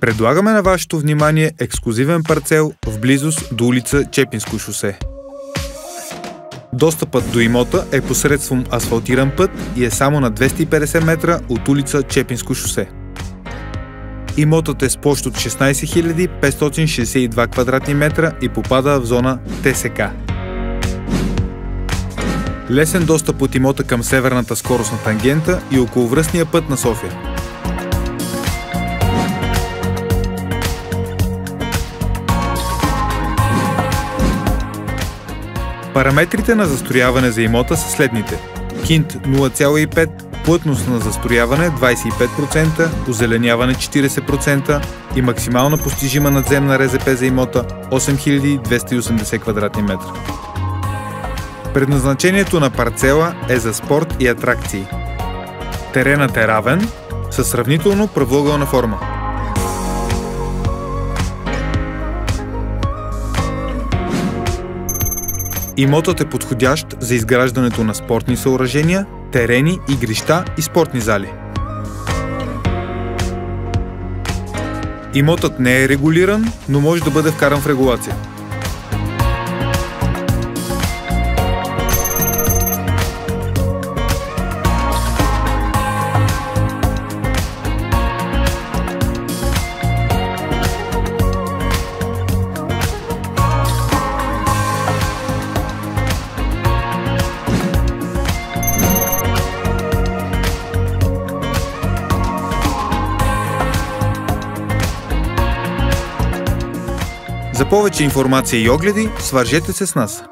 Предлагаме на вашето внимание ексклузивен парцел в близост до улица Чепинско шосе. Достъпът до имота е посредством асфалтиран път и е само на 250 метра от улица Чепинско шосе. Имотът е с площ от 16 562 квадратни метра и попада в зона ТСК. Лесен достъп от имота към северната скоростна тангента и околовръстния път на София. Параметрите на застрояване за имота са следните: КИНТ 0,5, плътност на застрояване 25%, озеленяване 40% и максимална постижима надземна РЗП за имота 8280 квадратни метра. Предназначението на парцела е за спорт и атракции. Теренът е равен, със сравнително правоъгълна форма. Имотът е подходящ за изграждането на спортни съоръжения, терени, игрища и спортни зали. Имотът не е регулиран, но може да бъде вкаран в регулация. За повече информация и огледи, свържете се с нас.